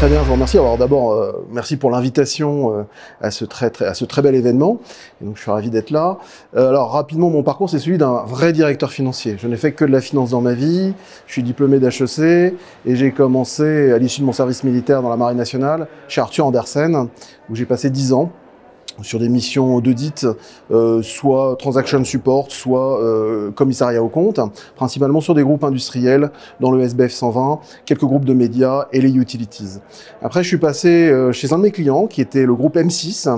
Très bien, je vous remercie. Alors d'abord, merci pour l'invitation à ce très bel événement. Et donc je suis ravi d'être là. Alors rapidement, mon parcours, c'est celui d'un vrai directeur financier. Je n'ai fait que de la finance dans ma vie. Je suis diplômé d'HEC et j'ai commencé à l'issue de mon service militaire dans la Marine nationale chez Arthur Andersen, où j'ai passé 10 ans sur des missions d'audit, soit transaction support, soit commissariat aux comptes, principalement sur des groupes industriels dans le SBF 120, quelques groupes de médias et les utilities. Après, je suis passé chez un de mes clients, qui était le groupe M6,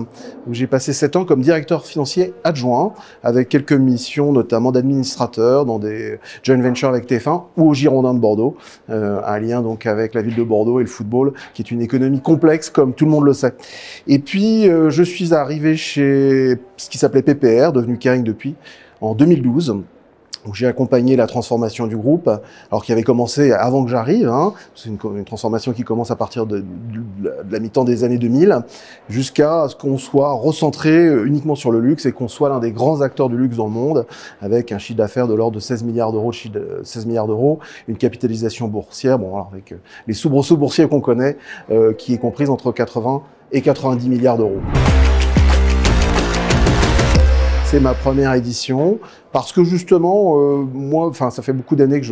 où j'ai passé 7 ans comme directeur financier adjoint, avec quelques missions notamment d'administrateur dans des joint ventures avec TF1 ou au Girondins de Bordeaux, un lien donc avec la ville de Bordeaux et le football, qui est une économie complexe comme tout le monde le sait. Et puis, je suis arrivé chez ce qui s'appelait PPR, devenu Kering depuis, en 2012, où j'ai accompagné la transformation du groupe, alors qui avait commencé avant que j'arrive, hein. C'est une transformation qui commence à partir de la mi-temps des années 2000, jusqu'à ce qu'on soit recentré uniquement sur le luxe et qu'on soit l'un des grands acteurs du luxe dans le monde, avec un chiffre d'affaires de l'ordre de 16 milliards d'euros, une capitalisation boursière, bon, alors avec les soubresauts boursiers qu'on connaît, qui est comprise entre 80 et 90 milliards d'euros. C'est ma première édition, parce que justement, moi, ça fait beaucoup d'années que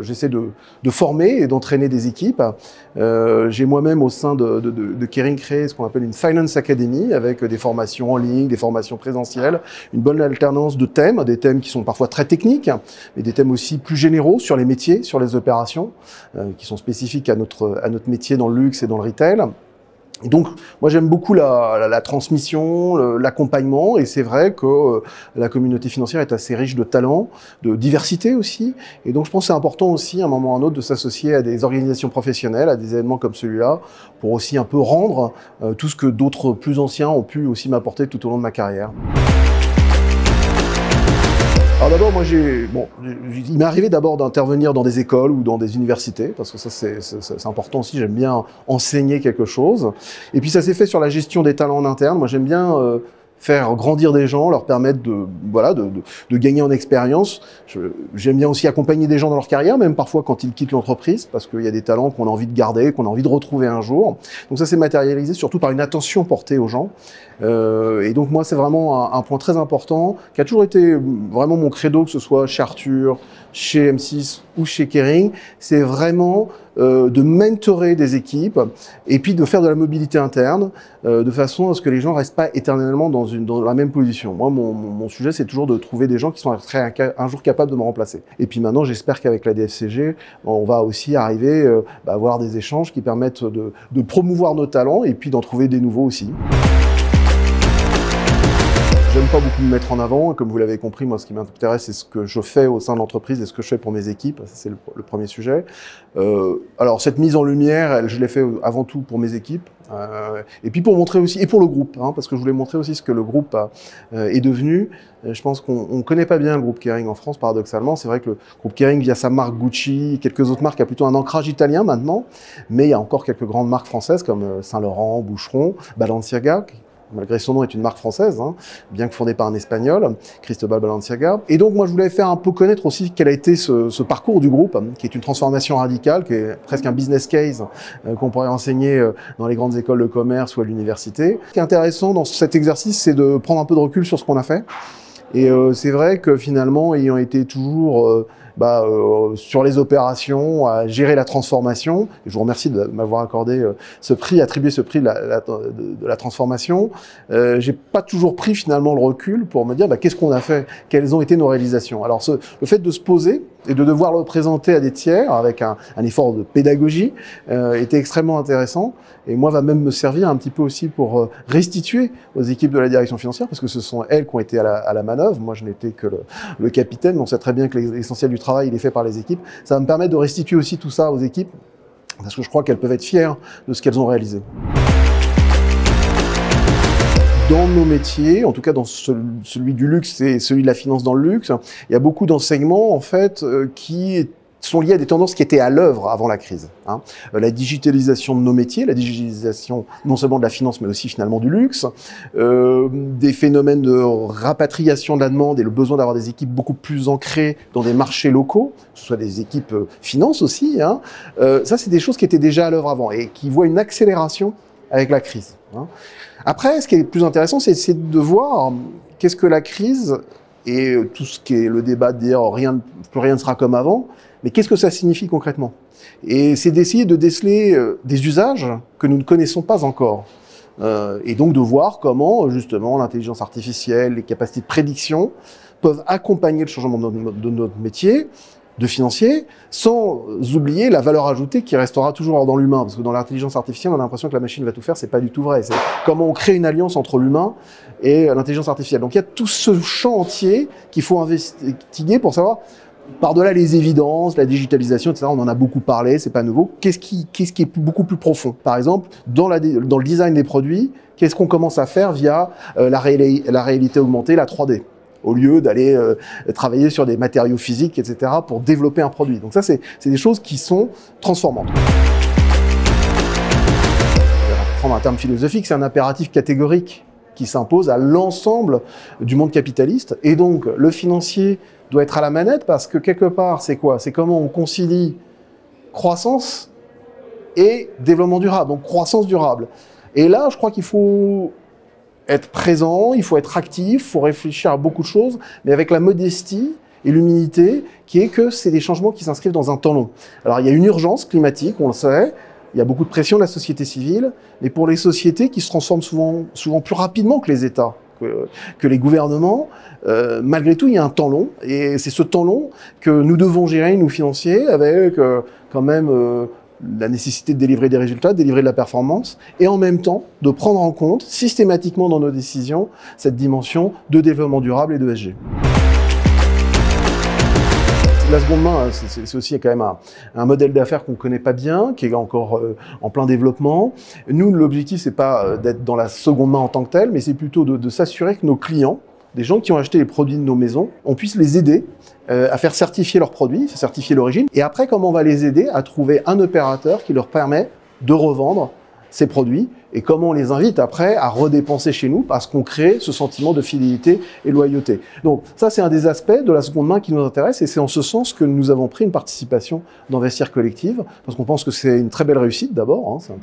j'essaie de former et d'entraîner des équipes. J'ai moi-même au sein de Kering créé ce qu'on appelle une Finance Academy, avec des formations en ligne, des formations présentielles, une bonne alternance de thèmes, des thèmes qui sont parfois très techniques, mais des thèmes aussi plus généraux sur les métiers, sur les opérations, qui sont spécifiques à notre métier dans le luxe et dans le retail. Donc, moi, j'aime beaucoup la transmission, l'accompagnement, et c'est vrai que la communauté financière est assez riche de talents, de diversité aussi, et donc je pense que c'est important aussi, à un moment ou à un autre, de s'associer à des organisations professionnelles, à des événements comme celui-là, pour aussi un peu rendre tout ce que d'autres plus anciens ont pu aussi m'apporter tout au long de ma carrière. Alors d'abord, moi, il m'est arrivé d'abord d'intervenir dans des écoles ou dans des universités, parce que ça c'est important aussi, j'aime bien enseigner quelque chose. Et puis ça s'est fait sur la gestion des talents en interne. Moi j'aime bien faire grandir des gens, leur permettre de gagner en expérience. J'aime bien aussi accompagner des gens dans leur carrière, même parfois quand ils quittent l'entreprise, parce qu'il y a des talents qu'on a envie de garder, qu'on a envie de retrouver un jour. Donc ça s'est matérialisé surtout par une attention portée aux gens. Et donc moi c'est vraiment un point très important, qui a toujours été vraiment mon credo, que ce soit chez Arthur, chez M6 ou chez Kering, c'est vraiment de mentorer des équipes et puis de faire de la mobilité interne de façon à ce que les gens restent pas éternellement dans la même position. Moi, mon sujet, c'est toujours de trouver des gens qui sont un jour capables de me remplacer. Et puis maintenant, j'espère qu'avec la DFCG, on va aussi arriver à avoir des échanges qui permettent de promouvoir nos talents et puis d'en trouver des nouveaux aussi. J'aime pas beaucoup me mettre en avant, et comme vous l'avez compris, moi ce qui m'intéresse c'est ce que je fais au sein de l'entreprise et ce que je fais pour mes équipes, c'est le premier sujet. Alors cette mise en lumière, je l'ai fait avant tout pour mes équipes, et puis pour montrer aussi, et pour le groupe, hein, parce que je voulais montrer aussi ce que le groupe est devenu. Je pense qu'on connaît pas bien le groupe Kering en France, paradoxalement. C'est vrai que le groupe Kering, via sa marque Gucci, quelques autres marques, a plutôt un ancrage italien maintenant, mais il y a encore quelques grandes marques françaises comme Saint-Laurent, Boucheron, Balenciaga, malgré son nom, est une marque française, hein, bien que fondée par un Espagnol, Cristobal Balenciaga. Et donc, moi, je voulais faire un peu connaître aussi quel a été ce parcours du groupe, qui est une transformation radicale, qui est presque un business case qu'on pourrait enseigner dans les grandes écoles de commerce ou à l'université. Ce qui est intéressant dans cet exercice, c'est de prendre un peu de recul sur ce qu'on a fait. Et c'est vrai que finalement, ayant été toujours sur les opérations, à gérer la transformation, et je vous remercie de m'avoir accordé ce prix, attribué ce prix de la transformation, j'ai pas toujours pris finalement le recul pour me dire qu'est-ce qu'on a fait, quelles ont été nos réalisations. Alors le fait de se poser et de devoir le présenter à des tiers avec un effort de pédagogie était extrêmement intéressant, et moi va même me servir un petit peu aussi pour restituer aux équipes de la direction financière, parce que ce sont elles qui ont été à la manœuvre. Moi je n'étais que le capitaine, mais on sait très bien que l'essentiel du travail il est fait par les équipes. Ça va me permettre de restituer aussi tout ça aux équipes, parce que je crois qu'elles peuvent être fières de ce qu'elles ont réalisé. Dans nos métiers, en tout cas dans celui du luxe et celui de la finance dans le luxe, il y a beaucoup d'enseignements en fait qui sont liées à des tendances qui étaient à l'œuvre avant la crise. Hein. La digitalisation de nos métiers, la digitalisation non seulement de la finance, mais aussi finalement du luxe, des phénomènes de rapatriation de la demande et le besoin d'avoir des équipes beaucoup plus ancrées dans des marchés locaux, que ce soit des équipes finance aussi. Hein. Ça, c'est des choses qui étaient déjà à l'œuvre avant et qui voient une accélération avec la crise. Hein. Après, ce qui est plus intéressant, c'est de voir qu'est-ce que la crise et tout ce qui est le débat de dire plus rien ne sera comme avant, mais qu'est-ce que ça signifie concrètement? Et c'est d'essayer de déceler des usages que nous ne connaissons pas encore. Et donc de voir comment, justement, l'intelligence artificielle, les capacités de prédiction peuvent accompagner le changement de notre métier, de financier, sans oublier la valeur ajoutée qui restera toujours dans l'humain. Parce que dans l'intelligence artificielle, on a l'impression que la machine va tout faire, c'est pas du tout vrai. C'est comment on crée une alliance entre l'humain et l'intelligence artificielle. Donc il y a tout ce champ entier qu'il faut investiguer pour savoir, par-delà les évidences, la digitalisation, etc., on en a beaucoup parlé, c'est pas nouveau. Qu'est-ce qui est beaucoup plus profond? Par exemple, dans le design des produits, qu'est-ce qu'on commence à faire via la réalité augmentée, la 3D, au lieu d'aller travailler sur des matériaux physiques, etc., pour développer un produit. Donc ça, c'est des choses qui sont transformantes. Pour prendre un terme philosophique, c'est un impératif catégorique qui s'impose à l'ensemble du monde capitaliste. Et donc, le financier doit être à la manette parce que quelque part, c'est quoi? C'est comment on concilie croissance et développement durable, donc croissance durable. Et là, je crois qu'il faut être présent, il faut être actif, il faut réfléchir à beaucoup de choses, mais avec la modestie et l'humilité qui est que c'est des changements qui s'inscrivent dans un temps long. Alors, il y a une urgence climatique, on le sait, il y a beaucoup de pression de la société civile, mais pour les sociétés qui se transforment souvent plus rapidement que les États, que les gouvernements, malgré tout, il y a un temps long, et c'est ce temps long que nous devons gérer, nous financiers, avec quand même la nécessité de délivrer des résultats, de délivrer de la performance, et en même temps de prendre en compte systématiquement dans nos décisions cette dimension de développement durable et de ESG. La seconde main, c'est aussi quand même un modèle d'affaires qu'on ne connaît pas bien, qui est encore en plein développement. Nous, l'objectif, c'est pas d'être dans la seconde main en tant que tel, mais c'est plutôt de s'assurer que nos clients, des gens qui ont acheté les produits de nos maisons, on puisse les aider à faire certifier leurs produits, certifier l'origine. Et après, comment on va les aider à trouver un opérateur qui leur permet de revendre ces produits et comment on les invite après à redépenser chez nous parce qu'on crée ce sentiment de fidélité et loyauté. Donc ça, c'est un des aspects de la seconde main qui nous intéresse et c'est en ce sens que nous avons pris une participation dans Vestiaire Collective parce qu'on pense que c'est une très belle réussite d'abord, hein, c'est une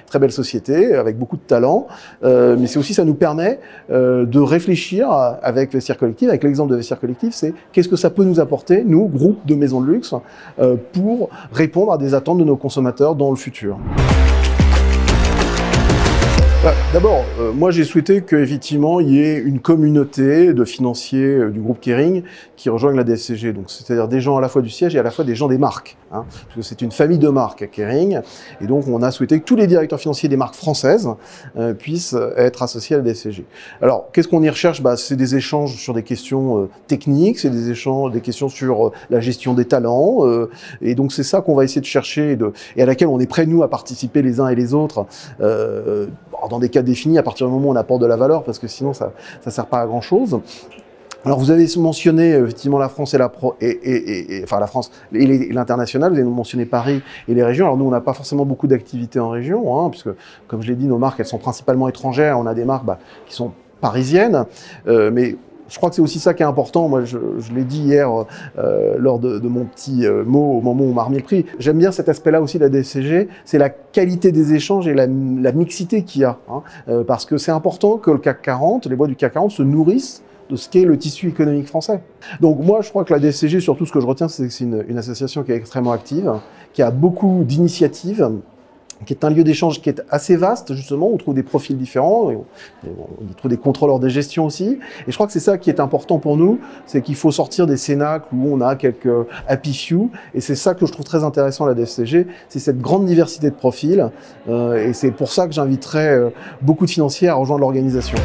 très belle société avec beaucoup de talent, mais c'est aussi ça nous permet de réfléchir avec Vestiaire Collective, avec l'exemple de Vestiaire Collective, c'est qu'est-ce que ça peut nous apporter, nous, groupe de maisons de luxe, pour répondre à des attentes de nos consommateurs dans le futur. D'abord, moi j'ai souhaité qu'effectivement il y ait une communauté de financiers du groupe Kering qui rejoignent la DFCG, donc c'est-à-dire des gens à la fois du siège et à la fois des gens des marques, hein, parce que c'est une famille de marques à Kering, et donc on a souhaité que tous les directeurs financiers des marques françaises puissent être associés à la DFCG. Alors, qu'est-ce qu'on y recherche? C'est des échanges sur des questions techniques, c'est des questions sur la gestion des talents, et donc c'est ça qu'on va essayer de chercher et à laquelle on est prêts nous à participer les uns et les autres. Dans des cas définis, à partir du moment où on apporte de la valeur, parce que sinon ça sert pas à grand chose. Alors vous avez mentionné effectivement la France et la France et l'international, vous avez mentionné Paris et les régions. Alors nous on n'a pas forcément beaucoup d'activités en région, hein, puisque comme je l'ai dit, nos marques elles sont principalement étrangères. On a des marques qui sont parisiennes, mais je crois que c'est aussi ça qui est important. Moi, je l'ai dit hier lors de mon petit mot au moment où on m'a remis le prix. J'aime bien cet aspect-là aussi de la DFCG, c'est la qualité des échanges et la mixité qu'il y a. Hein, parce que c'est important que le CAC 40, les boîtes du CAC 40 se nourrissent de ce qu'est le tissu économique français. Donc moi, je crois que la DFCG, surtout ce que je retiens, c'est que c'est une association qui est extrêmement active, qui a beaucoup d'initiatives, qui est un lieu d'échange qui est assez vaste, justement, on trouve des profils différents, on y trouve des contrôleurs de gestion aussi, et je crois que c'est ça qui est important pour nous, c'est qu'il faut sortir des cénacles où on a quelques happy few, et c'est ça que je trouve très intéressant à la DFCG, c'est cette grande diversité de profils, et c'est pour ça que j'inviterai beaucoup de financiers à rejoindre l'organisation.